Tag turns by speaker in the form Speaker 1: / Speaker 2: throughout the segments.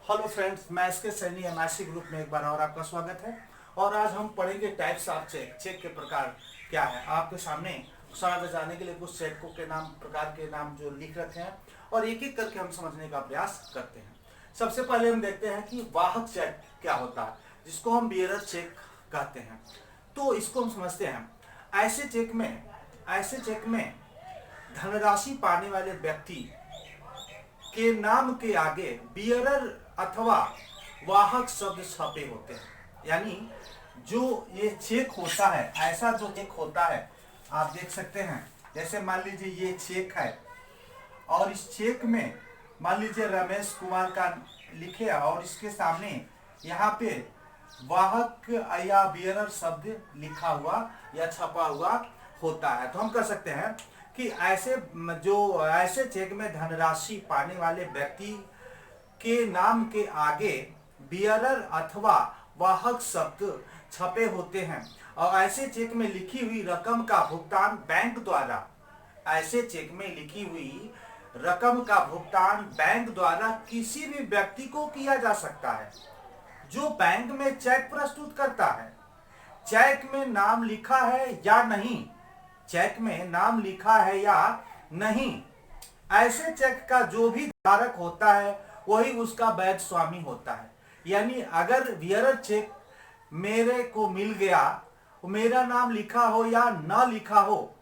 Speaker 1: Hello friends, मैं इसके Saini MIC group में एक बार और आपका स्वागत है। और आज हम पढ़ेंगे टाइप्स ऑफ चेक। चेक के प्रकार क्या है, आपके सामने समझ जाने के लिए कुछ चेकों के नाम, प्रकार के नाम जो लिख रखे हैं और एक एक करके हम समझने का प्रयास करते हैं। सबसे पहले हम देखते हैं कि वाहक चेक क्या होता है, जिसको हम बियरर चेक कहते हैं। तो इसको हम समझते हैं। ऐसे चेक में धनराशि पाने वाले व्यक्ति के नाम के आगे बियरर अथवा वाहक शब्द छपे होते हैं। यानी जो ये चेक होता है, ऐसा जो चेक होता है, आप देख सकते हैं। जैसे मान लीजिए ये चेक है और इस चेक में मान लीजिए रमेश कुमार का लिखे और इसके सामने यहाँ पे वाहक या बियरर शब्द लिखा हुआ या छपा हुआ होता है। तो हम कह सकते हैं कि ऐसे चेक में धनराशि पाने वाले व्यक्ति के नाम के आगे बियरर अथवा वाहक शब्द छपे होते हैं और ऐसे चेक में लिखी हुई रकम का भुगतान बैंक द्वारा ऐसे चेक में लिखी हुई रकम का भुगतान बैंक द्वारा किसी भी व्यक्ति को किया जा सकता है जो बैंक में चेक प्रस्तुत करता है। चेक में नाम लिखा है या नहीं, चेक में नाम लिखा है या नहीं, ऐसे चेक का जो भी धारक होता है वही उसका वैध स्वामी होता है। यानी अगर बियरर चेक मेरे को मिल गया, मेरा नाम लिखा हो या ना लिखा हो,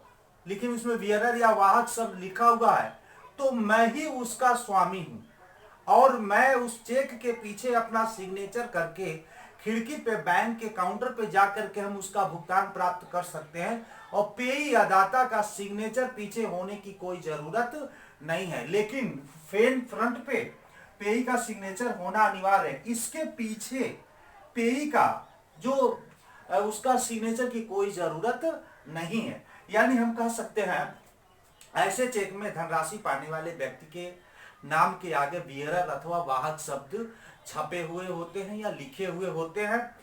Speaker 1: लेकिन उसमें बियरर या वाहक शब्द लिखा हुआ है, तो मैं ही उसका स्वामी हूं और मैं उस चेक के पीछे अपना सिग्नेचर करके खिड़की पे बैंक के काउंटर पे जा करके हम उसका भुगतान प्राप्त कर सकते हैं। और पेई या दाता का सिग्नेचर पीछे होने की कोई जरूरत नहीं है, लेकिन फ्रंट पे पेई का सिग्नेचर होना अनिवार्य है। इसके पीछे पेई का जो उसका सिग्नेचर की कोई जरूरत नहीं है। यानी हम कह सकते हैं ऐसे चेक में धनराशि पाने वाले व्यक्ति के नाम के आगे बियरर अथवा वाहक शब्द छपे हुए होते हैं या लिखे हुए होते हैं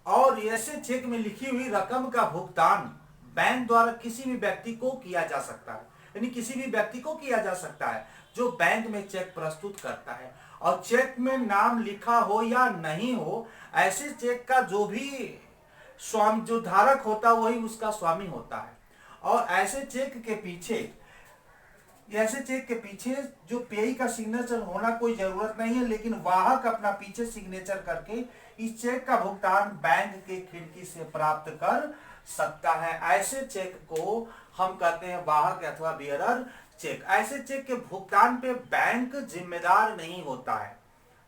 Speaker 1: और ऐसे चेक में लिखी हुई रकम का भुगतान बैंक द्वारा किसी भी व्यक्ति को किया जा सकता है। यानी किसी भी व्यक्ति को किया जा सकता है जो बैंक में चेक प्रस्तुत करता है। और चेक में नाम लिखा हो या नहीं हो, ऐसे चेक का जो भी स्वामी, जो धारक होता है वही उसका स्वामी होता है। और ऐसे चेक के पीछे जो पेई का सिग्नेचर होना कोई जरूरत नहीं है, लेकिन वाहक अपना पीछे सिग्नेचर करके इस चेक का भुगतान बैंक के खिड़की से प्राप्त कर सकता है। ऐसे चेक को हम कहते हैं वाहक अथवा बियरर चेक। ऐसे चेक के भुगतान पे बैंक जिम्मेदार नहीं होता है।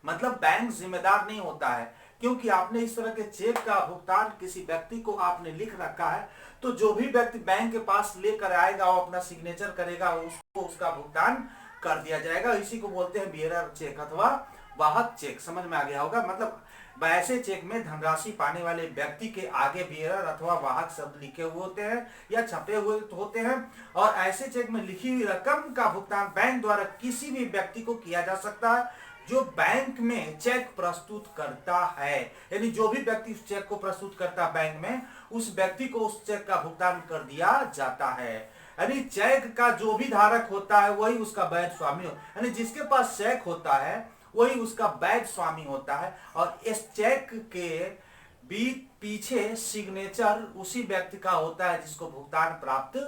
Speaker 1: मतलब बैंक जिम्मेदार नहीं होता है, क्योंकि आपने इस तरह के चेक का भुगतान किसी व्यक्ति को आपने लिख रखा है, तो जो भी व्यक्ति बैंक के पास लेकर आएगा वो अपना सिग्नेचर करेगा, उसको उसका भुगतान कर दिया जाएगा। इसी को बोलते हैं बियरर चेक अथवा वाहक चेक। समझ में आ गया होगा। मतलब ऐसे चेक में धनराशि पाने वाले व्यक्ति के आगे बियरर अथवा वाहक शब्द लिखे हुए होते हैं या छपे हुए होते हैं और ऐसे चेक में लिखी हुई रकम का भुगतान बैंक द्वारा किसी भी व्यक्ति को किया जा सकता है जो बैंक में चेक प्रस्तुत करता है। यानी जो भी व्यक्ति उस चेक को प्रस्तुत करता है बैंक में, उस व्यक्ति को उस चेक का भुगतान कर दिया जाता है। यानी चेक का जो भी धारक होता है वही उसका वैध स्वामी हो, यानी जिसके पास चेक होता है वही उसका वैध स्वामी होता है। और इस चेक के पीछे सिग्नेचर उसी व्यक्ति का होता है जिसको भुगतान प्राप्त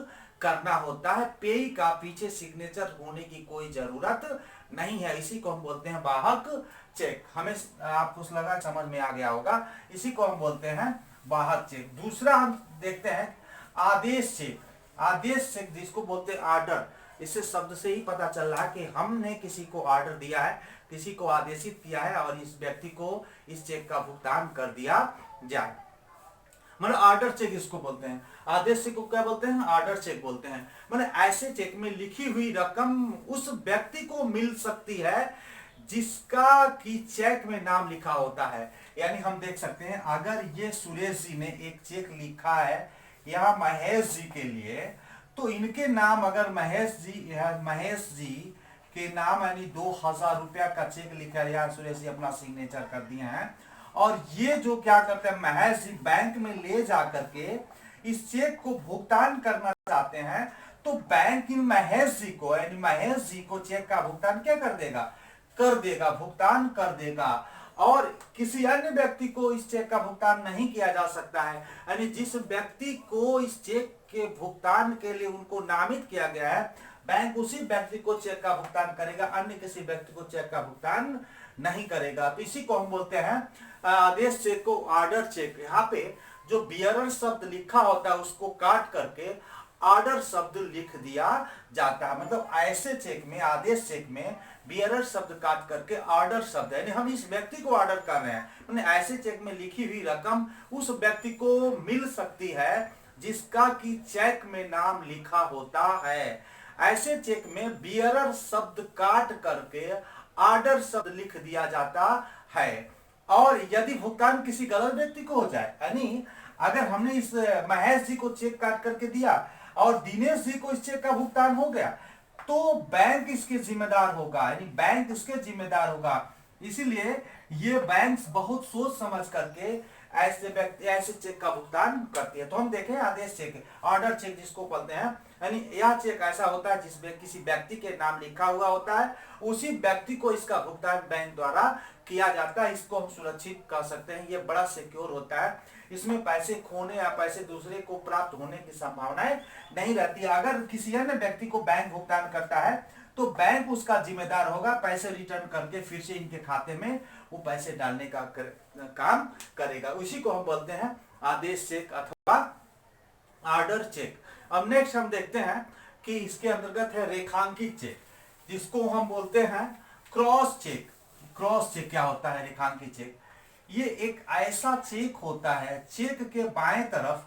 Speaker 1: करना होता है। पेई का पीछे सिग्नेचर होने की कोई जरूरत नहीं है। इसी को हम बोलते हैं वाहक चेक। हमें आपको लगा समझ में आ गया होगा। इसी को हम बोलते हैं वाहक चेक। दूसरा हम देखते हैं आदेश चेक। आदेश चेक जिसको बोलते हैं आर्डर। इससे शब्द से ही पता चल रहा है कि हमने किसी को ऑर्डर दिया है, किसी को आदेशित किया है और इस व्यक्ति को इस चेक का भुगतान कर दिया जाए। मतलब ऑर्डर चेक इसको बोलते हैं। आदेश चेक को क्या बोलते हैं? ऑर्डर चेक बोलते हैं। मतलब ऐसे चेक में लिखी हुई रकम उस व्यक्ति को मिल सकती है जिसका की चेक में नाम लिखा होता है। यानी हम देख सकते हैं अगर ये सुरेश जी ने एक चेक लिखा है यहाँ महेश जी के लिए, तो इनके नाम अगर महेश जी के नाम यानी 2000 रुपया का चेक लिखा है, यहाँ सुरेश जी अपना सिग्नेचर कर दिए हैं और ये जो क्या करते हैं महेश जी बैंक में ले जा करके इस चेक को भुगतान करना चाहते हैं, तो बैंक इन महेश जी को यानी महेश जी को चेक का भुगतान क्या कर देगा? कर देगा, भुगतान कर देगा, और किसी अन्य व्यक्ति को इस चेक का भुगतान नहीं किया जा सकता है। यानी जिस व्यक्ति को इस चेक के भुगतान के लिए उनको नामित किया गया है, बैंक उसी व्यक्ति को चेक का भुगतान करेगा, अन्य किसी व्यक्ति को चेक का भुगतान नहीं करेगा। तो इसी को हम बोलते हैं आदेश चेक को ऑर्डर चेक। यहाँ पे जो बियरर शब्द लिखा होता है उसको काट करके ऑर्डर शब्द लिख दिया जाता है। मतलब ऐसे चेक में, आदेश चेक में बियरर शब्द काट करके ऑर्डर शब्द, यानी हम इस व्यक्ति को ऑर्डर कर रहे हैं। ऐसे चेक में लिखी हुई रकम उस व्यक्ति को मिल सकती है जिसका कि चेक में नाम लिखा होता है। ऐसे चेक में बियरर शब्द काट करके ऑर्डर शब्द लिख दिया जाता है। और यदि भुगतान किसी गलत व्यक्ति को हो जाए, यानी अगर हमने इस महेश जी को चेक काट करके दिया और दिनेश जी को इस चेक का भुगतान हो गया, तो बैंक इसके जिम्मेदार होगा, यानी बैंक इसके जिम्मेदार होगा। इसीलिए ये बैंक बहुत सोच समझ करके ऐसे व्यक्ति ऐसे चेक का भुगतान करती है। तो हम देखें आदेश चेक, ऑर्डर चेक जिसको बोलते हैं, यानी यह चेक ऐसा होता है जिसमें किसी व्यक्ति के नाम लिखा हुआ होता है, उसी व्यक्ति को इसका भुगतान बैंक द्वारा किया जाता है। इसको हम सुरक्षित कह सकते हैं, ये बड़ा सिक्योर होता है, इसमें पैसे खोने या पैसे दूसरे को प्राप्त होने की संभावनाएं नहीं रहती। अगर किसी अन्य व्यक्ति को बैंक भुगतान करता है तो बैंक उसका जिम्मेदार होगा, पैसे रिटर्न करके फिर से इनके खाते में वो पैसे डालने का काम करेगा। उसी को हम बोलते हैं आदेश चेक अथवा ऑर्डर चेक। अब नेक्स्ट हम देखते हैं कि इसके अंतर्गत है रेखांकित चेक, जिसको हम बोलते हैं क्रॉस चेक। क्रॉस चेक क्या होता है? रेखांकित चेक ये एक ऐसा चेक होता है, चेक के बाएं तरफ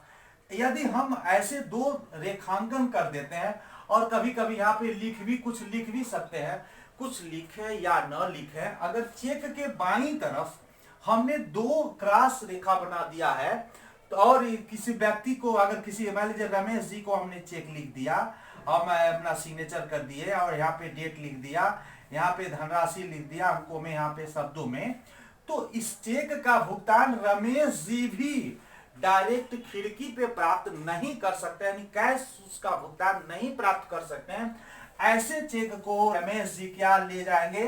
Speaker 1: यदि हम ऐसे दो रेखांकन कर देते हैं, और कभी कभी यहाँ पे कुछ लिख भी सकते हैं, कुछ लिखे या न लिखे, अगर चेक के बाईं तरफ हमने दो क्रॉस रेखा बना दिया है, तो और किसी व्यक्ति को, अगर किसी मान लीजिए रमेश जी को हमने चेक लिख दिया और मैं अपना सिग्नेचर कर दिए और यहाँ पे डेट लिख दिया, यहाँ पे धनराशि लिख दिया अंकों में, यहाँ पे शब्दों में, तो इस चेक का भुगतान रमेश जी भी डायरेक्ट खिड़की पे प्राप्त नहीं कर सकते, यानी कैश उसका भुगतान नहीं प्राप्त कर सकते हैं। ऐसे चेक को रमेश जी क्या ले जाएंगे,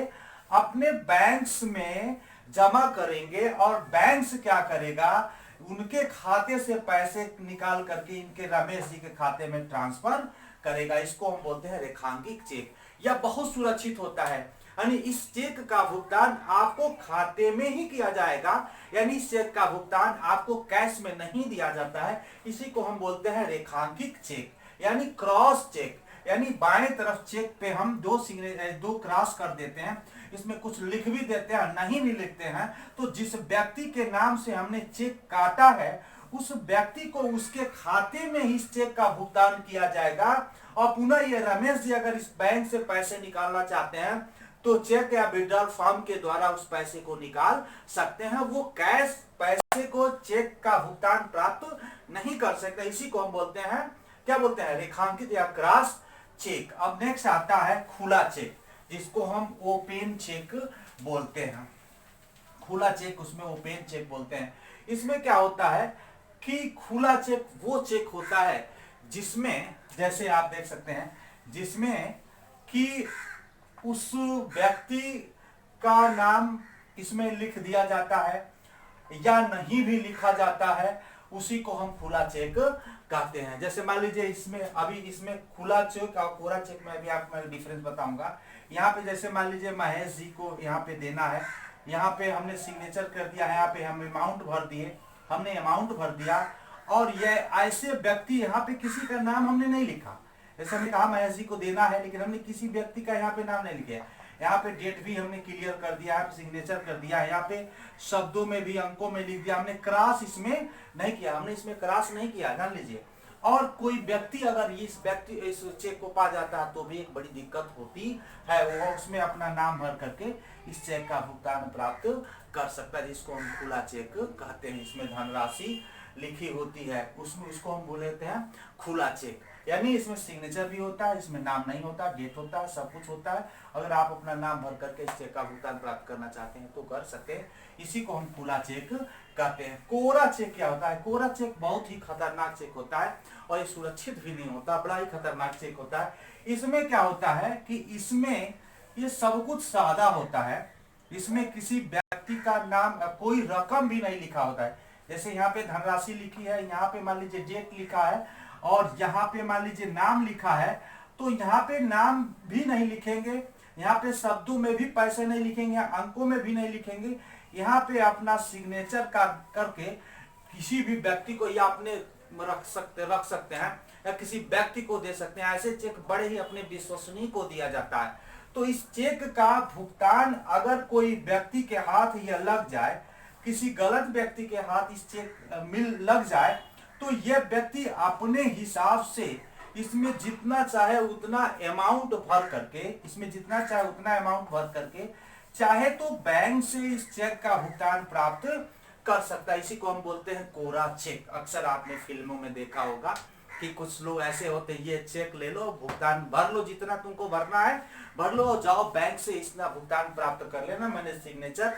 Speaker 1: अपने बैंक्स में जमा करेंगे, और बैंक्स क्या करेगा, उनके खाते से पैसे निकाल करके इनके रमेश जी के खाते में ट्रांसफर करेगा। इसको हम बोलते हैं रेखांकित चेक। यह बहुत सुरक्षित होता है, यानी इस चेक का भुगतान आपको खाते में ही किया जाएगा, यानी इस चेक का भुगतान आपको कैश में नहीं दिया जाता है। इसी को हम बोलते हैं रेखांकित चेक, यानी क्रॉस चेक। यानी बाएं तरफ चेक पे हम दो क्रॉस कर देते हैं, इसमें कुछ लिख भी देते हैं, नहीं भी लिखते हैं, तो जिस व्यक्ति के नाम से हमने चेक काटा है उस व्यक्ति को उसके खाते में इस चेक का भुगतान किया जाएगा। और पुनः ये रमेश जी अगर इस बैंक से पैसे निकालना चाहते हैं तो चेक या विड्रॉल फॉर्म के द्वारा उस पैसे को निकाल सकते हैं, वो कैश पैसे को चेक का भुगतान प्राप्त नहीं कर सकते। इसी को हम बोलते हैं, क्या बोलते हैं, रेखांकित या क्रॉस चेक। अब नेक्स्ट आता है खुला चेक, जिसको हम ओपन चेक बोलते हैं। खुला चेक, उसमें ओपन चेक बोलते हैं। इसमें क्या होता है कि खुला चेक वो चेक होता है जिसमें, जैसे आप देख सकते हैं, जिसमें कि उस व्यक्ति का नाम इसमें लिख दिया जाता है या नहीं भी लिखा जाता है, उसी को हम खुला चेक कहते हैं। जैसे मान लीजिए इसमें खुला चेक और कोरा चेक में भी आपको मैं डिफरेंस बताऊंगा। यहाँ पे जैसे मान लीजिए महेश जी को यहाँ पे देना है, यहाँ पे हमने सिग्नेचर कर दिया है, यहाँ पे हम अमाउंट भर दिए, हमने अमाउंट भर दिया, और ये ऐसे व्यक्ति, यहाँ पे किसी का नाम हमने नहीं लिखा, जैसे हमने कहा महेश जी को देना है, लेकिन हमने किसी व्यक्ति का यहाँ पे नाम नहीं लिखा। यहाँ पे डेट भी हमने क्लियर कर दिया है, सिग्नेचर कर दिया है, यहाँ पे शब्दों में भी अंकों में लिख दिया, हमने क्रॉस इसमें नहीं किया, हमने इसमें क्रॉस नहीं किया, जान लीजिए। और कोई व्यक्ति अगर इस चेक को पा जाता है तो भी एक बड़ी दिक्कत होती है, वो उसमें अपना नाम भर करके इस चेक का भुगतान प्राप्त कर सकता है, जिसको हम खुला चेक कहते हैं। इसमें धनराशि लिखी होती है, उसमें इसको हम बोलते हैं खुला चेक। यानी इसमें सिग्नेचर भी होता है, इसमें नाम नहीं होता, डेट होता है, सब कुछ होता है। अगर आप अपना नाम भर करके इस चेक का भुगतान प्राप्त करना चाहते हैं तो कर सकते हैं, इसी को हम खुला चेक कहते हैं। कोरा चेक क्या होता है? कोरा चेक बहुत ही खतरनाक चेक होता है और ये सुरक्षित भी नहीं होता, बड़ा ही खतरनाक चेक होता है। इसमें क्या होता है कि इसमें ये सब कुछ सादा होता है, इसमें किसी व्यक्ति का नाम कोई रकम भी नहीं लिखा होता है। जैसे यहाँ पे धनराशि लिखी है, यहाँ पे मान लीजिए डेट लिखा है, और यहाँ पे मान लीजिए नाम लिखा है, तो यहाँ पे नाम भी नहीं लिखेंगे, यहाँ पे शब्दों में भी पैसे नहीं लिखेंगे, अंकों में भी नहीं लिखेंगे। यहाँ पे अपना सिग्नेचर का करके किसी भी व्यक्ति को या अपने रख सकते हैं, या किसी व्यक्ति को दे सकते हैं। ऐसे चेक बड़े ही अपने विश्वसनीय को दिया जाता है। तो इस चेक का भुगतान अगर कोई व्यक्ति के हाथ यह लग जाए, किसी गलत व्यक्ति के हाथ इस चेक लग जाए, तो यह व्यक्ति अपने हिसाब से इसमें जितना चाहे उतना अमाउंट भर करके, इसमें जितना चाहे उतना अमाउंट भर करके चाहे तो बैंक से इस चेक का भुगतान प्राप्त कर सकता है। इसी को हम बोलते हैं कोरा चेक। अक्सर आपने फिल्मों में देखा होगा कि कुछ लोग ऐसे होते हैं, ये चेक ले लो, भुगतान भर लो, जितना तुमको भरना है भर लो, जाओ बैंक से इतना भुगतान प्राप्त कर लेना, मैंने सिग्नेचर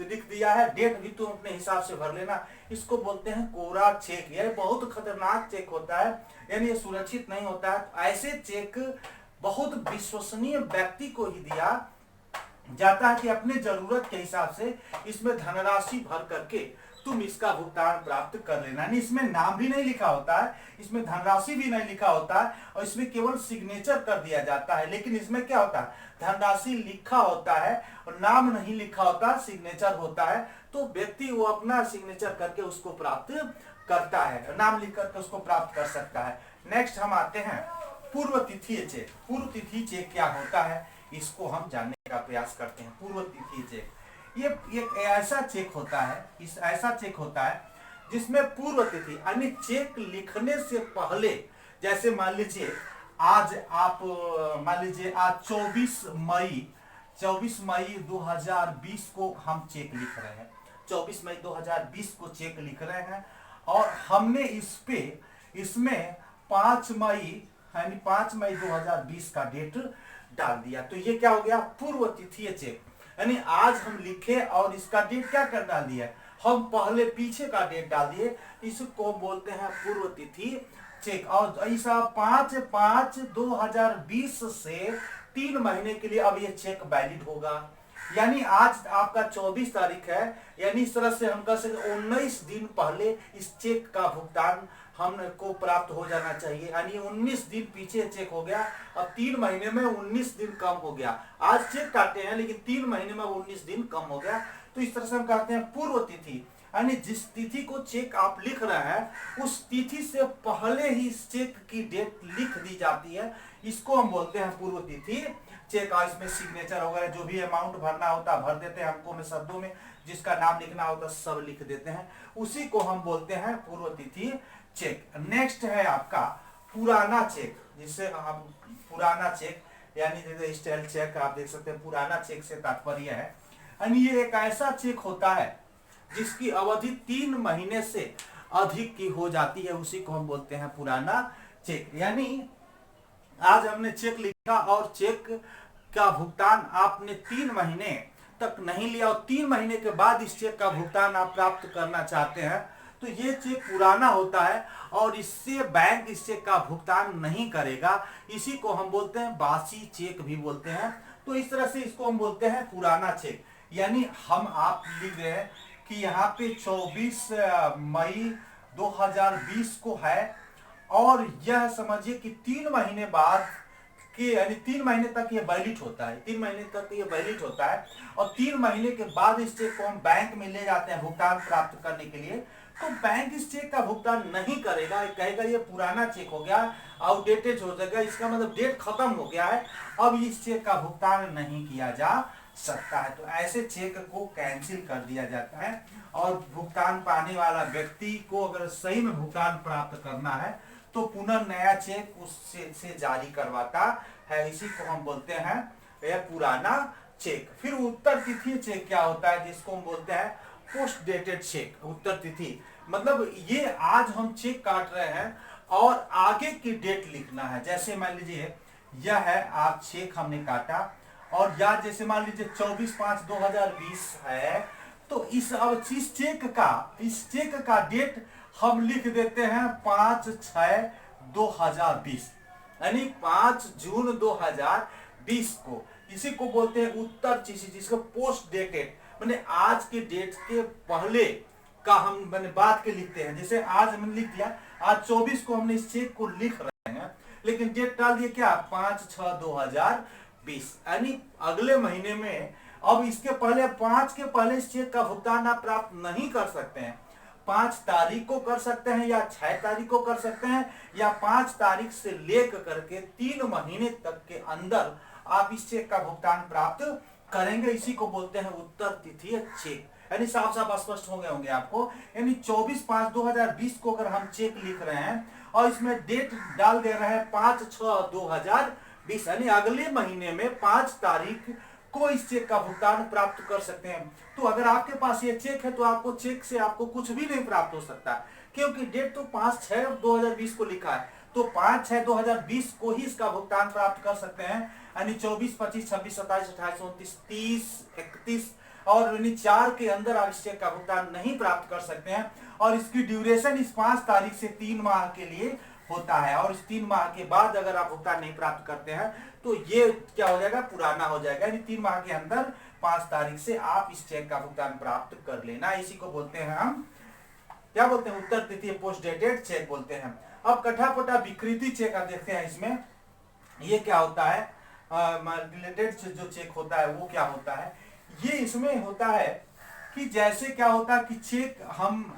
Speaker 1: लिख दिया है, डेट भी तुम अपने हिसाब से भर लेना। इसको बोलते हैं कोरा चेक। यह बहुत खतरनाक चेक होता है, यानी ये सुरक्षित नहीं होता है। ऐसे चेक बहुत विश्वसनीय व्यक्ति को ही दिया जाता है कि अपने जरूरत के हिसाब से इसमें धनराशि भर करके तुम इसका भुगतान प्राप्त कर लेना। यानी इसमें नाम भी नहीं लिखा होता है, इसमें धनराशि भी नहीं लिखा होता है, और इसमें केवल सिग्नेचर कर दिया जाता है। लेकिन इसमें क्या होता है, धनराशि लिखा होता है और नाम नहीं लिखा होता, सिग्नेचर होता है। तो व्यक्ति वो अपना सिग्नेचर करके उसको प्राप्त करता है, नाम लिख करके उसको प्राप्त कर सकता है। नेक्स्ट हम आते हैं पूर्व तिथि चेक। पूर्व तिथि चेक क्या होता है, इसको हम जानने का प्रयास करते हैं। पूर्व तिथि चेक ये एक ऐसा चेक होता है, ऐसा चेक होता है जिसमें पूर्व तिथि यानी चेक लिखने से पहले, जैसे मान लीजिए आज आप मान लीजिए आज 24 मई 2020 को हम चेक लिख रहे हैं, 24 मई 2020 को चेक लिख रहे हैं, और हमने इसमें 5 मई यानी 5 मई 2020 का डेट डाल दिया। तो ये क्या हो गया, पूर्व तिथि चेक। यानी आज हम लिखे और इसका डेट क्या कर डाल दिया, हम पहले पीछे का डेट डाल दिए, इसको बोलते हैं पूर्व तिथि चेक। और ऐसा 5/5/2020 से 3 महीने के लिए अब ये चेक वैलिड होगा। यानी आज आपका 24 तारीख है, यानी इस तरह से हम कह सकते 19 दिन पहले इस चेक का भुगतान हमको प्राप्त हो जाना चाहिए। यानी 19 दिन पीछे चेक हो गया, अब 3 महीने में 19 दिन कम हो गया। आज चेक काटे हैं लेकिन 3 महीने में 19 दिन कम हो गया। तो इस तरह से हम कहते हैं पूर्व तिथि, यानी जिस तिथि को चेक आप लिख रहे हैं उस तिथि से पहले ही इस चेक की डेट लिख दी जाती है, इसको हम बोलते हैं पूर्व तिथि चेक। और इसमें सिग्नेचर वगैरह जो भी अमाउंट भरना होता है भर देते हैं, अंकों में शब्दों में जिसका नाम लिखना होता है सब लिख देते हैं, उसी को हम बोलते हैं पूर्व तिथि चेक। नेक्स्ट है आपका पुराना चेक, जिससे हम पुराना चेक यानी स्टाइल चेक आप देख सकते हैं। पुराना चेक से तात्पर्य है यानी ये एक ऐसा चेक होता है जिसकी अवधि 3 महीने से अधिक की हो जाती है, उसी को हम बोलते हैं पुराना चेक। यानी आज हमने चेक लिखा और चेक का भुगतान आपने 3 महीने तक नहीं लिया और 3 महीने के बाद इस चेक का भुगतान आप प्राप्त करना चाहते हैं, तो ये चेक पुराना होता है और इससे बैंक इस चेक का भुगतान नहीं करेगा। इसी को हम बोलते हैं बासी चेक भी बोलते हैं। तो इस तरह से इसको हम बोलते हैं पुराना चेक। यानी हम आप लिख रहे हैं कि यहाँ पे 24 मई 2020 को है और यह समझिए कि 3 महीने बाद कि यानी 3 महीने तक ये वैलिड होता है, 3 महीने तक ये वैलिड होता है। और 3 महीने के बाद इस चेक को हम बैंक में ले जाते हैं भुगतान प्राप्त करने के लिए, तो बैंक इस चेक का भुगतान नहीं करेगा, कहेगा ये पुराना चेक हो गया, आउटडेटेड हो जाएगा, इसका मतलब डेट खत्म हो गया है, अब इस चेक का भुगतान नहीं किया जा सकता है। तो ऐसे चेक को कैंसिल कर दिया जाता है और भुगतान पाने वाला व्यक्ति को अगर सही में भुगतान प्राप्त करना है तो पुनः नया चेक उससे जारी करवाता है। इसी को हम बोलते हैं यह पुराना चेक। फिर उत्तर तिथि चेक क्या होता है, जिसको हम बोलते हैं पोस्ट डेटेड चेक। उत्तर तिथि मतलब ये आज हम चेक काट रहे हैं और आगे की डेट लिखना है। जैसे मान लीजिए यह है आप चेक हमने काटा और या जैसे मान लीजिए 24/5/2020 है, तो इस चेक का डेट हम लिख देते हैं 5/6/2020 यानी 5 जून 2020 को। इसी को बोलते हैं उत्तर तिथि, जिसको पोस्ट डेटेड, मैंने आज के डेट के पहले का हम मैंने बात के लिखते हैं। जैसे आज हमने लिख दिया, आज 24 को हमने इस चेक को लिख रहे हैं, लेकिन डेट डाल दिए क्या, 5/6/2020, यानी अगले महीने में। अब इसके पहले 5 के पहले इस चेक का भुगतान आप प्राप्त नहीं कर सकते हैं। 5 तारीख को कर सकते हैं या 6 तारीख को कर सकते हैं, या 5 तारीख से लेकर करके 3 महीने तक के अंदर आप इस चेक का भुगतान प्राप्त करेंगे। इसी को बोलते हैं उत्तर तिथि चेक। यानी साफ साफ स्पष्ट हो गए होंगे आपको। यानी 24/5/2020 को अगर हम चेक लिख रहे हैं और इसमें डेट डाल दे रहे हैं 5/6/2020, यानी अगले महीने में 5 तारीख को इस चेक का भुगतान प्राप्त कर सकते हैं। तो अगर आपके पास ये चेक है तो आपको चेक से आपको कुछ भी नहीं प्राप्त हो सकता, क्योंकि डेट तो 5/6/2020 को लिखा है, तो 5/6/2020 को ही इसका भुगतान प्राप्त कर सकते हैं। यानी 24, 25, 26, 27, 28, 29, 30, 31 और यानी 4 के अंदर आप इस चेक का भुगतान नहीं प्राप्त कर सकते हैं। और इसकी ड्यूरेशन इस 5 तारीख से 3 माह के लिए होता है, और इस 3 माह के बाद अगर आप भुगतान नहीं प्राप्त करते हैं तो ये क्या हो जाएगा, पुराना हो जाएगा। यानी 3 माह के अंदर 5 तारीख से आप इस चेक का भुगतान प्राप्त कर लेना। इसी को बोलते हैं हम क्या बोलते हैं, उत्तर तिथि पोस्ट डेटेड चेक बोलते हैं। अब कटाफटा विकृति चेक आप देखते हैं, इसमें ये क्या होता है, रिलेटेड जो चेक होता है वो क्या होता है। ये इसमें होता है कि जैसे क्या होता है कि चेक हम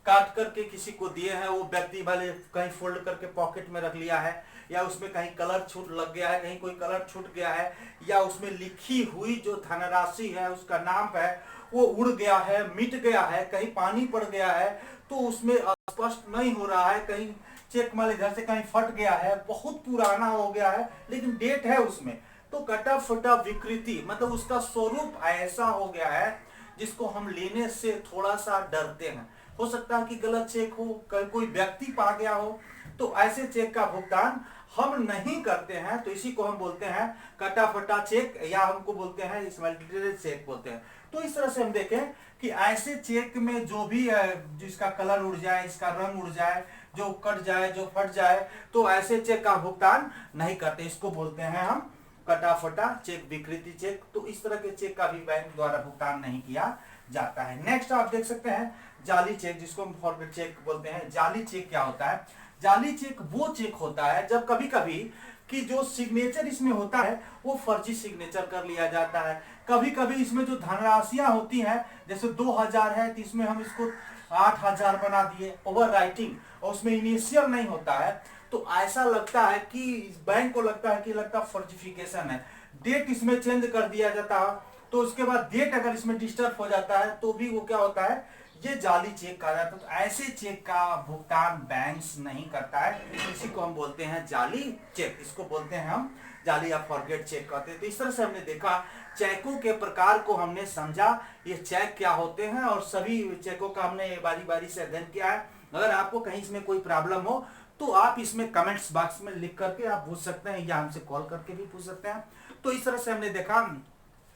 Speaker 1: काट करके किसी को दिए हैं, वो व्यक्ति भले कहीं फोल्ड करके पॉकेट में रख लिया है, या उसमें कहीं कलर छूट लग गया है, कहीं कोई कलर छूट गया है, या उसमें लिखी हुई जो धनराशि है उसका नाम है वो उड़ गया है, मिट गया है, कहीं पानी पड़ गया है, तो उसमें स्पष्ट नहीं हो रहा है, कहीं चेक माल इधर से कहीं फट गया है, बहुत पुराना हो गया है लेकिन डेट है उसमें, तो कटा फटा विकृति मतलब उसका स्वरूप ऐसा हो गया है जिसको हम लेने से थोड़ा सा डरते हैं। हो सकता है कि गलत चेक हो, कोई व्यक्ति पा गया हो, तो ऐसे चेक का भुगतान हम नहीं करते हैं। तो इसी को हम बोलते हैं कटा फटा चेक, या हमको बोलते हैं स्मैल्टेड चेक बोलते हैं। तो इस तरह से हम देखें कि ऐसे चेक में जो भी जिसका कलर उड़ जाए, इसका रंग उड़ जाए, जो कट जाए, जो फट जाए, तो ऐसे चेक का भुगतान नहीं करते। इसको बोलते हैं हम कटा फटा चेक, विकृति चेक। तो इस तरह के चेक का भी बैंक द्वारा भुगतान नहीं किया जाता है। नेक्स्ट आप देख सकते हैं जाली चेक, जिसको हम फॉरवर्ड चेक बोलते हैं। जाली चेक क्या होता है, जाली चेक वो चेक होता है जब कभी कभी कि जो सिग्नेचर इसमें होता है वो फर्जी सिग्नेचर कर लिया जाता है। कभी कभी इसमें जो धनराशियां होती हैं, जैसे 2000 है तो इसमें हम इसको 8000 बना दिए, ओवर राइटिंग, और उसमें इनिशियल नहीं होता है, तो ऐसा लगता है कि बैंक को लगता है कि फर्जिफिकेशन है। डेट इसमें चेंज कर दिया जाता है, तो उसके बाद डेट अगर इसमें डिस्टर्ब हो जाता है तो भी वो क्या होता है, ये जाली चेक कहा जाता है। तो ऐसे चेक का भुगतान बैंक्स नहीं करता है, इसी को हम बोलते हैं जाली चेक। इसको बोलते हैं हम जाली या फॉरगेट चेक कहते हैं। तो इस तरह से हमने देखा, चेकों के प्रकार को हमने समझा, ये चेक क्या होते हैं, और सभी चेकों का हमने बारी बारी से अध्ययन किया है। अगर आपको कहीं इसमें कोई प्रॉब्लम हो तो आप इसमें कमेंट्स बॉक्स में लिख करके आप पूछ सकते हैं, या हमसे कॉल करके भी पूछ सकते हैं। तो इस तरह से हमने देखा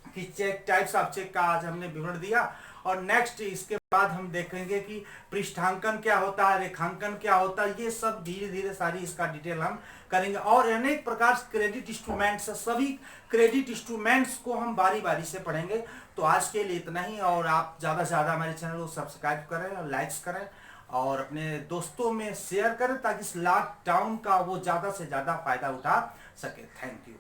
Speaker 1: कि चेक टाइप्स ऑफ चेक का आज हमने विवरण दिया, और नेक्स्ट इसके बाद हम देखेंगे कि पृष्ठांकन क्या होता है, रेखांकन क्या होता है, ये सब धीरे धीरे सारी इसका डिटेल हम करेंगे। और अनेक प्रकार से क्रेडिट इंस्ट्रूमेंट्स, सभी क्रेडिट इंस्ट्रूमेंट्स को हम बारी बारी से पढ़ेंगे। तो आज के लिए इतना ही, और आप ज़्यादा से ज़्यादा हमारे चैनल को सब्सक्राइब करें और लाइक्स करें और अपने दोस्तों में शेयर करें, ताकि इस लॉकडाउन का वो ज़्यादा से ज़्यादा फायदा उठा सके। Thank you.